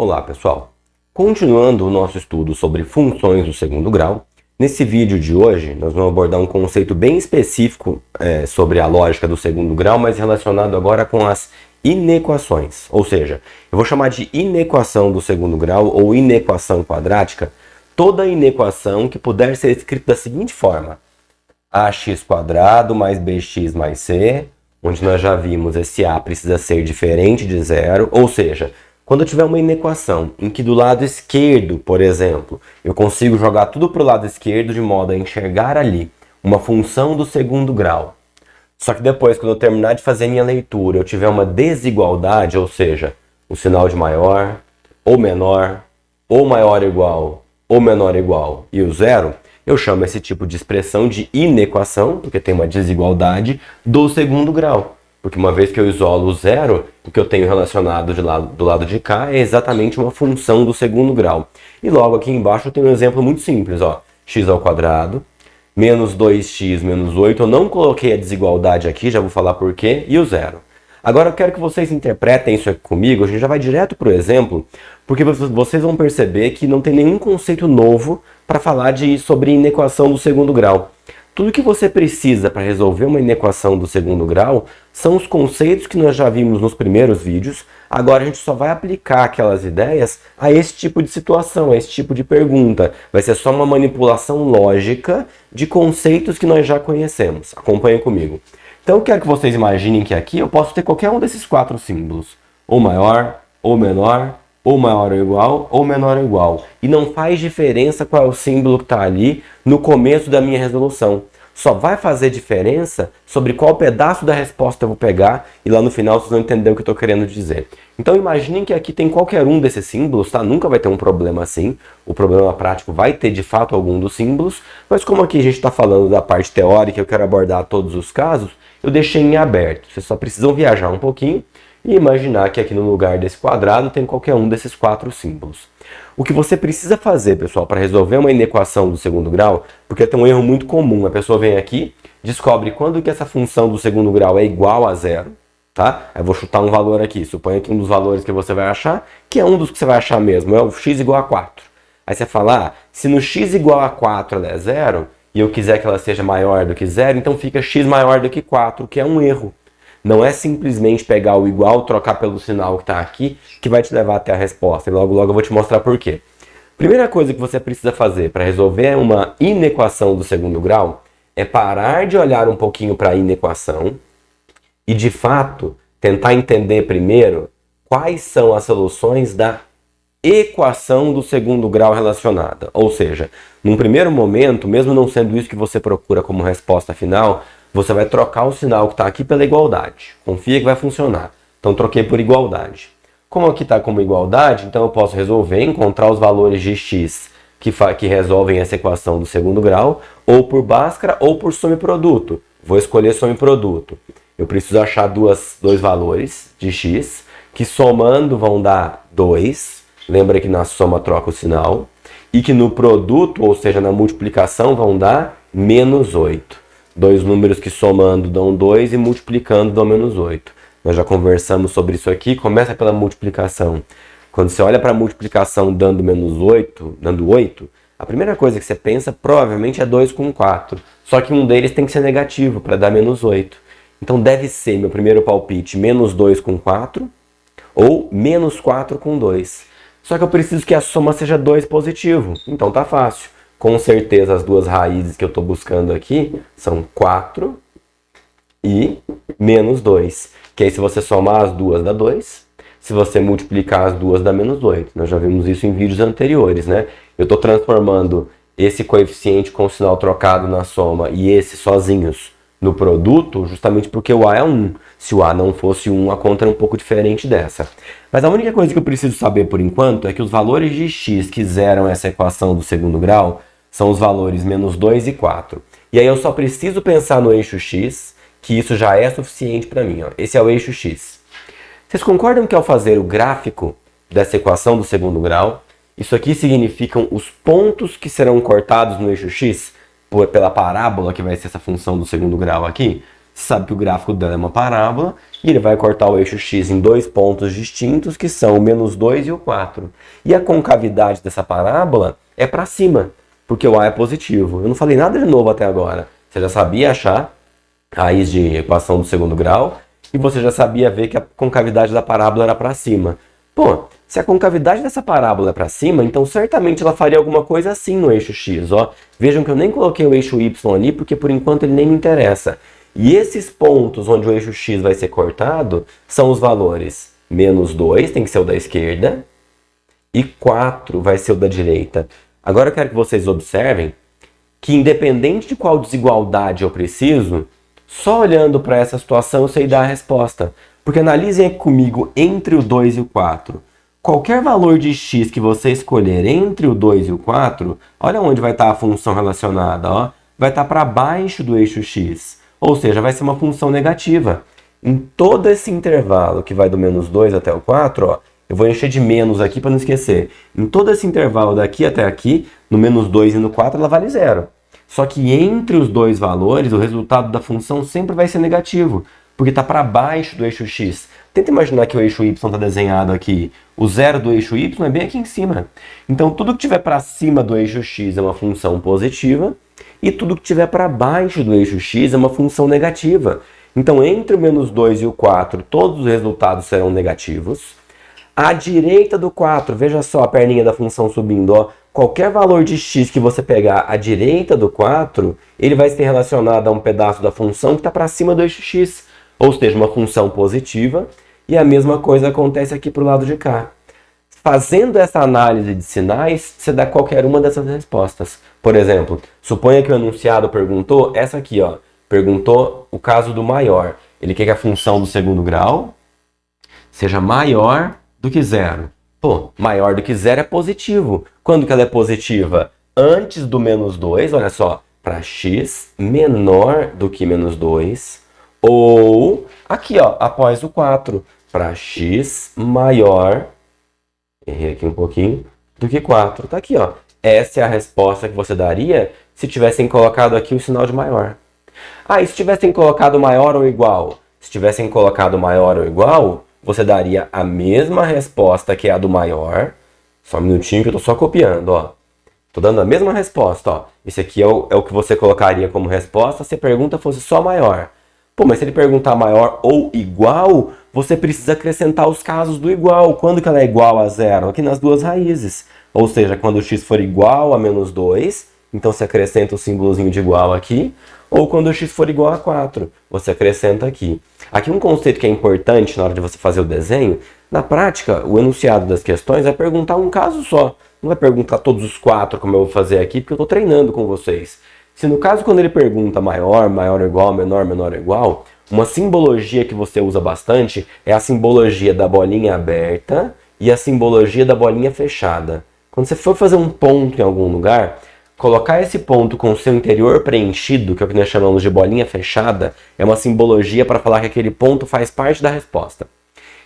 Olá pessoal, continuando o nosso estudo sobre funções do segundo grau, nesse vídeo de hoje nós vamos abordar um conceito bem específico sobre a lógica do segundo grau, mas relacionado agora com as inequações, ou seja, eu vou chamar de inequação do segundo grau ou inequação quadrática toda inequação que puder ser escrita da seguinte forma: ax² mais bx mais c, onde nós já vimos esse a precisa ser diferente de zero, ou seja, quando eu tiver uma inequação em que do lado esquerdo, por exemplo, eu consigo jogar tudo para o lado esquerdo de modo a enxergar ali uma função do segundo grau, só que depois, quando eu terminar de fazer minha leitura, eu tiver uma desigualdade, ou seja, um sinal de maior, ou menor, ou maior ou igual, ou menor ou igual e o zero, eu chamo esse tipo de expressão de inequação, porque tem uma desigualdade do segundo grau. Porque uma vez que eu isolo o zero, o que eu tenho relacionado do lado de cá é exatamente uma função do segundo grau. E logo aqui embaixo eu tenho um exemplo muito simples, ó, x² menos 2x menos 8, eu não coloquei a desigualdade aqui, já vou falar por quê, e o zero. Agora eu quero que vocês interpretem isso aqui comigo, a gente já vai direto para o exemplo, porque vocês vão perceber que não tem nenhum conceito novo para falar sobre inequação do segundo grau. Tudo que você precisa para resolver uma inequação do segundo grau são os conceitos que nós já vimos nos primeiros vídeos. Agora a gente só vai aplicar aquelas ideias a esse tipo de situação, a esse tipo de pergunta. Vai ser só uma manipulação lógica de conceitos que nós já conhecemos. Acompanhem comigo. Então eu quero que vocês imaginem que aqui eu posso ter qualquer um desses quatro símbolos. Ou maior, ou menor, ou maior ou igual, ou menor ou igual. E não faz diferença qual é o símbolo que está ali no começo da minha resolução. Só vai fazer diferença sobre qual pedaço da resposta eu vou pegar e lá no final vocês vão entender o que eu estou querendo dizer. Então imaginem que aqui tem qualquer um desses símbolos, tá? Nunca vai ter um problema assim. O problema prático vai ter de fato algum dos símbolos, mas como aqui a gente está falando da parte teórica, eu quero abordar todos os casos, eu deixei em aberto. Vocês só precisam viajar um pouquinho e imaginar que aqui no lugar desse quadrado tem qualquer um desses quatro símbolos. O que você precisa fazer, pessoal, para resolver uma inequação do segundo grau, porque tem um erro muito comum, a pessoa vem aqui, descobre quando que essa função do segundo grau é igual a zero, tá? Eu vou chutar um valor aqui, suponha que um dos valores que você vai achar, que é um dos que você vai achar mesmo, é o x igual a 4. Aí você fala, se no x igual a 4 ela é zero, e eu quiser que ela seja maior do que zero, então fica x maior do que 4, que é um erro. Não é simplesmente pegar o igual, trocar pelo sinal que está aqui, que vai te levar até a resposta. E logo eu vou te mostrar por quê. Primeira coisa que você precisa fazer para resolver uma inequação do segundo grau é parar de olhar um pouquinho para a inequação e, de fato, tentar entender primeiro quais são as soluções da equação do segundo grau relacionada. Ou seja, num primeiro momento, mesmo não sendo isso que você procura como resposta final, você vai trocar o sinal que está aqui pela igualdade. Confia que vai funcionar. Então troquei por igualdade. Como aqui está como igualdade, então eu posso resolver, encontrar os valores de x que resolvem essa equação do segundo grau, ou por Bhaskara ou por soma e produto. Vou escolher soma e produto. Eu preciso achar dois valores de x, que somando vão dar 2. Lembra que na soma troca o sinal. E que no produto, ou seja, na multiplicação, vão dar menos 8. Dois números que somando dão 2 e multiplicando dão menos 8. Nós já conversamos sobre isso aqui. Começa pela multiplicação. Quando você olha para a multiplicação dando menos 8, dando 8, a primeira coisa que você pensa provavelmente é 2 com 4. Só que um deles tem que ser negativo para dar menos 8. Então deve ser, meu primeiro palpite, menos 2 com 4 ou menos 4 com 2. Só que eu preciso que a soma seja 2 positivo. Então tá fácil. Com certeza as duas raízes que eu estou buscando aqui são 4 e menos 2. Que aí se você somar as duas dá 2. Se você multiplicar as duas dá menos 8. Nós já vimos isso em vídeos anteriores, né? Eu estou transformando esse coeficiente com o sinal trocado na soma e esse sozinhos no produto justamente porque o A é 1. Se o A não fosse 1, a conta é um pouco diferente dessa. Mas a única coisa que eu preciso saber por enquanto é que os valores de x que zeram essa equação do segundo grau são os valores menos 2 e 4. E aí eu só preciso pensar no eixo x, que isso já é suficiente para mim. Ó. Esse é o eixo x. Vocês concordam que ao fazer o gráfico dessa equação do segundo grau, isso aqui significam os pontos que serão cortados no eixo x pela parábola que vai ser essa função do segundo grau aqui? Você sabe que o gráfico dela é uma parábola e ele vai cortar o eixo x em dois pontos distintos, que são o -2 e o 4. E a concavidade dessa parábola é para cima, porque o a é positivo. Eu não falei nada de novo até agora. Você já sabia achar a raiz de equação do segundo grau e você já sabia ver que a concavidade da parábola era para cima. Pô, se a concavidade dessa parábola é para cima, então certamente ela faria alguma coisa assim no eixo x. Ó. Vejam que eu nem coloquei o eixo y ali, porque por enquanto ele nem me interessa. E esses pontos onde o eixo x vai ser cortado são os valores -2, tem que ser o da esquerda, e 4 vai ser o da direita. Agora eu quero que vocês observem que independente de qual desigualdade eu preciso, só olhando para essa situação eu sei dar a resposta. Porque analisem aqui comigo entre o 2 e o 4. Qualquer valor de x que você escolher entre o 2 e o 4, olha onde vai estar a função relacionada. Ó, vai estar para baixo do eixo x. Ou seja, vai ser uma função negativa. Em todo esse intervalo que vai do -2 até o 4, ó, eu vou encher de menos aqui para não esquecer. Em todo esse intervalo daqui até aqui, no -2 e no 4, ela vale 0. Só que entre os dois valores, o resultado da função sempre vai ser negativo, porque está para baixo do eixo x. Tenta imaginar que o eixo y está desenhado aqui. O zero do eixo y é bem aqui em cima. Então, tudo que estiver para cima do eixo x é uma função positiva, e tudo que estiver para baixo do eixo x é uma função negativa. Então, entre o -2 e o 4, todos os resultados serão negativos. À direita do 4, veja só a perninha da função subindo, ó. Qualquer valor de x que você pegar à direita do 4, ele vai ser relacionado a um pedaço da função que está para cima do eixo x, ou seja, uma função positiva, e a mesma coisa acontece aqui para o lado de cá. Fazendo essa análise de sinais, você dá qualquer uma dessas respostas. Por exemplo, suponha que o enunciado perguntou essa aqui, ó, perguntou o caso do maior. Ele quer que a função do segundo grau seja maior do que 0. Pô, maior do que 0 é positivo. Quando que ela é positiva? Antes do -2, olha só, para x menor do que -2, ou aqui, ó, após o 4, para x maior, errei aqui um pouquinho, do que 4. Tá aqui, ó. Essa é a resposta que você daria se tivessem colocado aqui o sinal de maior. Ah, e se tivessem colocado maior ou igual? Se tivessem colocado maior ou igual, você daria a mesma resposta que é a do maior. Só um minutinho que eu tô só copiando, ó. Tô dando a mesma resposta, ó. Esse aqui é o que você colocaria como resposta se a pergunta fosse só maior. Pô, mas se ele perguntar maior ou igual, você precisa acrescentar os casos do igual. Quando que ela é igual a 0? Aqui nas duas raízes. Ou seja, quando o x for igual a -2, então você acrescenta o símbolozinho de igual aqui. Ou quando o x for igual a 4, você acrescenta aqui. Aqui um conceito que é importante na hora de você fazer o desenho, na prática, o enunciado das questões é perguntar um caso só. Não vai perguntar todos os 4 como eu vou fazer aqui, porque eu estou treinando com vocês. Se no caso quando ele pergunta maior, maior ou igual, menor, menor ou igual, uma simbologia que você usa bastante é a simbologia da bolinha aberta e a simbologia da bolinha fechada. Quando você for fazer um ponto em algum lugar, colocar esse ponto com o seu interior preenchido, que é o que nós chamamos de bolinha fechada, é uma simbologia para falar que aquele ponto faz parte da resposta.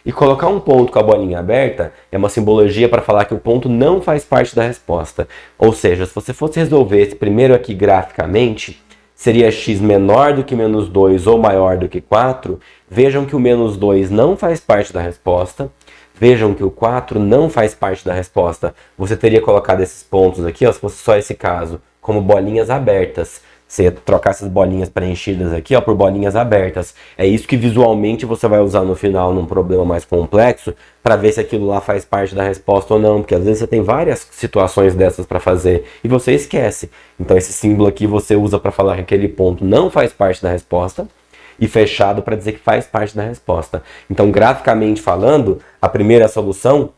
E colocar um ponto com a bolinha aberta é uma simbologia para falar que o ponto não faz parte da resposta. Ou seja, se você fosse resolver esse primeiro aqui graficamente, seria x menor do que -2 ou maior do que 4. Vejam que o -2 não faz parte da resposta. Vejam que o 4 não faz parte da resposta. Você teria colocado esses pontos aqui, ó, se fosse só esse caso, como bolinhas abertas. Você ia trocar essas bolinhas preenchidas aqui, ó, por bolinhas abertas. É isso que visualmente você vai usar no final num problema mais complexo para ver se aquilo lá faz parte da resposta ou não. Porque às vezes você tem várias situações dessas para fazer e você esquece. Então esse símbolo aqui você usa para falar que aquele ponto não faz parte da resposta. E fechado para dizer que faz parte da resposta. Então, graficamente falando, a primeira solução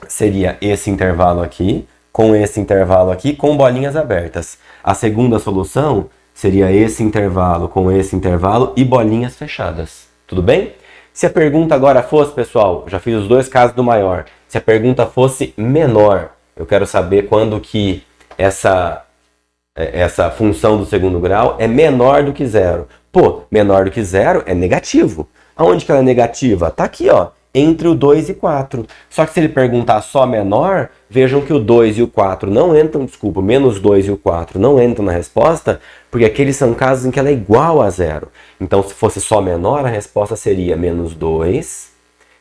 seria esse intervalo aqui, com esse intervalo aqui, com bolinhas abertas. A segunda solução seria esse intervalo com esse intervalo e bolinhas fechadas. Tudo bem? Se a pergunta agora fosse, pessoal, já fiz os dois casos do maior. Se a pergunta fosse menor, eu quero saber quando que essa função do segundo grau é menor do que 0. Pô, menor do que 0 é negativo. Aonde que ela é negativa? Tá aqui, ó. entre o 2 e 4. Só que se ele perguntar só menor, vejam que o 2 e o 4 não entram, desculpa, menos 2 e o 4 não entram na resposta, porque aqueles são casos em que ela é igual a zero. Então, se fosse só menor, a resposta seria menos 2,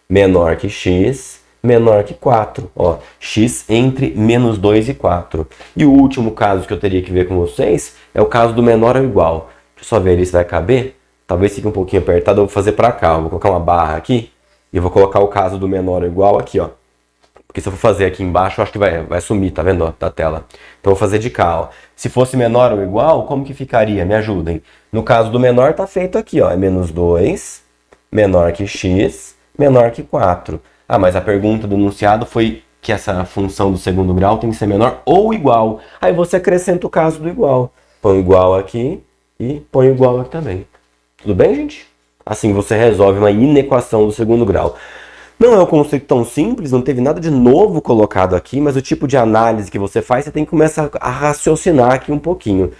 menor que x, menor que 4. Ó, x entre menos 2 e 4. E o último caso que eu teria que ver com vocês é o caso do menor ou igual. Deixa eu só ver ali se vai caber. Talvez fique um pouquinho apertado, eu vou fazer para cá. Eu vou colocar uma barra aqui e vou colocar o caso do menor ou igual aqui, ó. Porque se eu for fazer aqui embaixo, eu acho que vai sumir, tá vendo, ó, da tela. Então eu vou fazer de cá, ó. Se fosse menor ou igual, como que ficaria? Me ajudem. No caso do menor, tá feito aqui, ó. É menos 2, menor que x, menor que 4. Ah, mas a pergunta do enunciado foi que essa função do segundo grau tem que ser menor ou igual. Aí você acrescenta o caso do igual. Põe o igual aqui e põe o igual aqui também. Tudo bem, gente? Assim você resolve uma inequação do segundo grau. Não é um conceito tão simples, não teve nada de novo colocado aqui, mas o tipo de análise que você faz, você tem que começar a raciocinar aqui um pouquinho.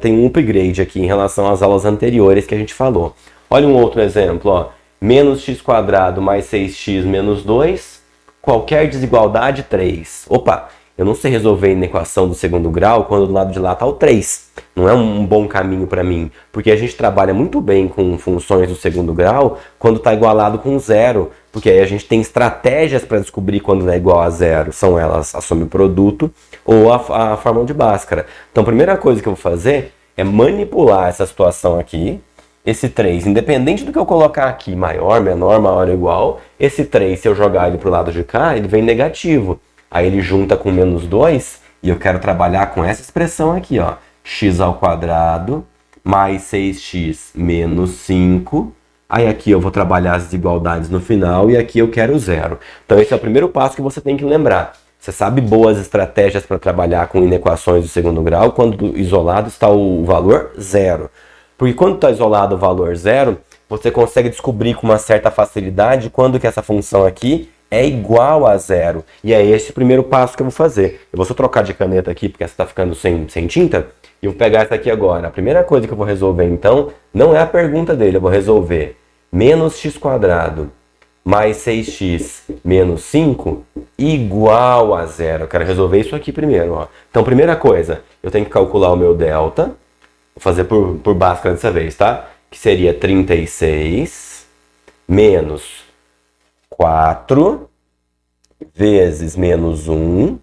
Tem um upgrade aqui em relação às aulas anteriores que a gente falou. Olha um outro exemplo, ó. Menos x² mais 6x menos 2, qualquer desigualdade 3. Opa, eu não sei resolver a inequação do segundo grau quando do lado de lá está o 3. Não é um bom caminho para mim, porque a gente trabalha muito bem com funções do segundo grau quando está igualado com zero, porque aí a gente tem estratégias para descobrir quando não é igual a zero. São elas a soma e produto ou a fórmula de Bhaskara. Então a primeira coisa que eu vou fazer é manipular essa situação aqui. Esse 3, independente do que eu colocar aqui, maior, menor, maior ou igual, esse 3, se eu jogar ele para o lado de cá, ele vem negativo. Aí ele junta com menos 2 e eu quero trabalhar com essa expressão aqui, ó. X² mais 6x menos 5. Aí aqui eu vou trabalhar as desigualdades no final e aqui eu quero zero. Então esse é o primeiro passo que você tem que lembrar. Você sabe boas estratégias para trabalhar com inequações do segundo grau quando isolado está o valor zero. Porque quando está isolado o valor zero, você consegue descobrir com uma certa facilidade quando que essa função aqui é igual a zero. E é esse o primeiro passo que eu vou fazer. Eu vou só trocar de caneta aqui, porque essa está ficando sem tinta. E eu vou pegar essa aqui agora. A primeira coisa que eu vou resolver, então, não é a pergunta dele. Eu vou resolver menos x² mais 6x menos 5 igual a zero. Eu quero resolver isso aqui primeiro, ó. Então, primeira coisa, eu tenho que calcular o meu delta. Vou fazer por Bhaskara dessa vez, tá? Que seria 36 menos 4 vezes menos 1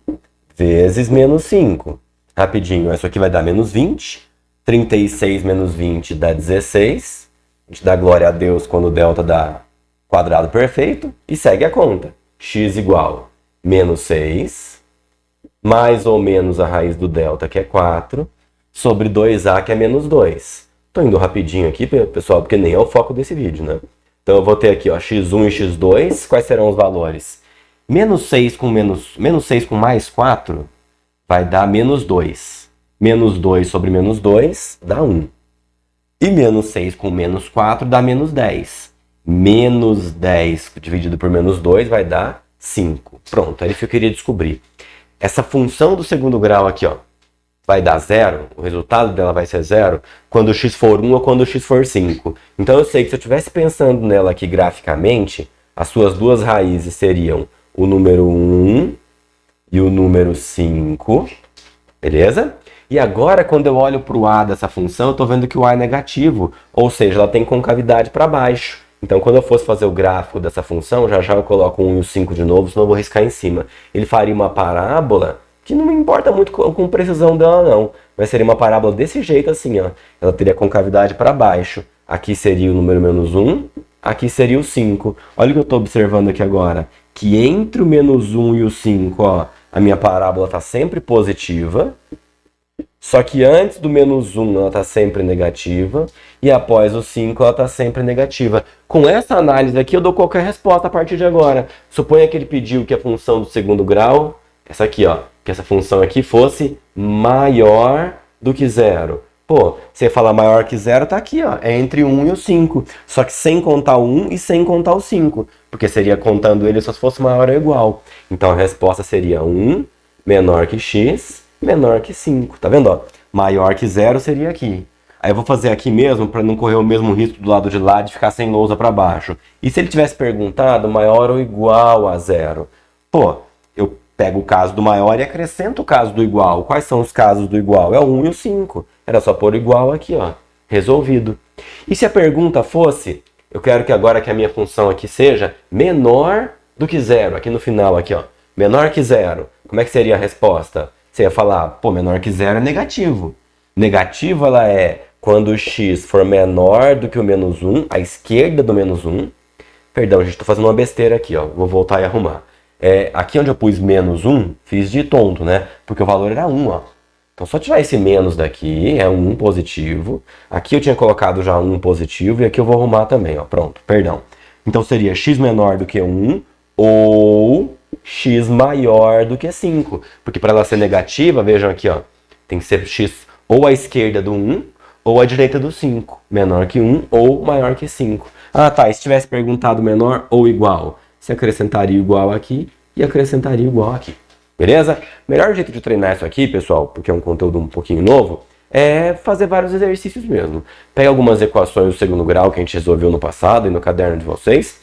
vezes menos 5. Rapidinho, isso aqui vai dar menos 20. 36 menos 20 dá 16. A gente dá glória a Deus quando o delta dá quadrado perfeito. E segue a conta. X igual menos 6, mais ou menos a raiz do delta, que é 4, sobre 2a, que é menos 2. Estou indo rapidinho aqui, pessoal, porque nem é o foco desse vídeo, né? Então eu vou ter aqui, ó, x1 e x2. Quais serão os valores? Menos 6 com mais 4 vai dar menos 2. Menos 2 sobre menos 2 dá 1. E menos 6 com menos 4 dá menos 10. Menos 10 dividido por menos 2 vai dar 5. Pronto, é isso que eu queria descobrir. Essa função do segundo grau aqui, ó, vai dar zero, o resultado dela vai ser zero, quando o x for 1 ou quando o x for 5. Então eu sei que se eu estivesse pensando nela aqui graficamente, as suas duas raízes seriam o número 1 e o número 5, beleza? E agora, quando eu olho para o a dessa função, eu estou vendo que o a é negativo, ou seja, ela tem concavidade para baixo. Então, quando eu fosse fazer o gráfico dessa função, já eu coloco o 1 e o 5 de novo, senão eu vou riscar em cima. Ele faria uma parábola que não me importa muito com precisão dela, não. Mas seria uma parábola desse jeito assim, ó. Ela teria concavidade para baixo. Aqui seria o número menos 1, aqui seria o 5. Olha o que eu estou observando aqui agora. Que entre o menos 1 e o 5, ó, a minha parábola está sempre positiva. Só que antes do menos 1 ela está sempre negativa. E após o 5 ela está sempre negativa. Com essa análise aqui eu dou qualquer resposta a partir de agora. Suponha que ele pediu que a função do segundo grau, essa aqui, ó, que essa função aqui fosse maior do que zero. Pô, você falar maior que zero, tá aqui, ó. É entre 1 e o 5. Só que sem contar o 1 e sem contar o 5. Porque seria contando ele só se fosse maior ou igual. Então a resposta seria 1 menor que x menor que 5. Tá vendo, ó? Maior que zero seria aqui. Aí eu vou fazer aqui mesmo para não correr o mesmo risco do lado de lá de ficar sem lousa para baixo. E se ele tivesse perguntado maior ou igual a zero? Pô, eu pego o caso do maior e acrescento o caso do igual. Quais são os casos do igual? É o 1 e o 5. Era só pôr igual aqui, ó. Resolvido. E se a pergunta fosse, eu quero que agora que a minha função aqui seja menor do que zero, aqui no final, aqui, ó. Menor que zero. Como é que seria a resposta? Você ia falar, pô, menor que zero é negativo. Negativo, ela é quando o x for menor do que o menos 1, à esquerda do menos 1. Perdão, gente, estou fazendo uma besteira aqui, ó. Vou voltar e arrumar. Aqui onde eu pus menos 1, fiz de tonto, né? Porque o valor era 1, ó. Então, só tirar esse menos daqui, é um positivo. Aqui eu tinha colocado já um positivo e aqui eu vou arrumar também, ó. Pronto, perdão. Então, seria x menor do que 1 ou x maior do que 5. Porque para ela ser negativa, vejam aqui, ó. Tem que ser x ou à esquerda do 1 ou à direita do 5. Menor que 1 ou maior que 5. Ah, tá. E se tivesse perguntado menor ou igual? Você acrescentaria igual aqui e acrescentaria igual aqui. Beleza? Melhor jeito de treinar isso aqui, pessoal, porque é um conteúdo um pouquinho novo, é fazer vários exercícios mesmo. Pega algumas equações do segundo grau que a gente resolveu no passado e no caderno de vocês,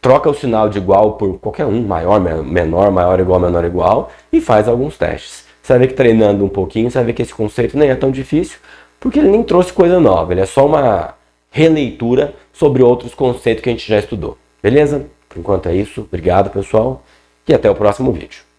troca o sinal de igual por qualquer um, maior, menor, maior, igual, menor, igual, e faz alguns testes. Você vai ver que treinando um pouquinho, você vai ver que esse conceito nem é tão difícil, porque ele nem trouxe coisa nova, ele é só uma releitura sobre outros conceitos que a gente já estudou. Beleza? Por enquanto é isso. Obrigado, pessoal, e até o próximo vídeo.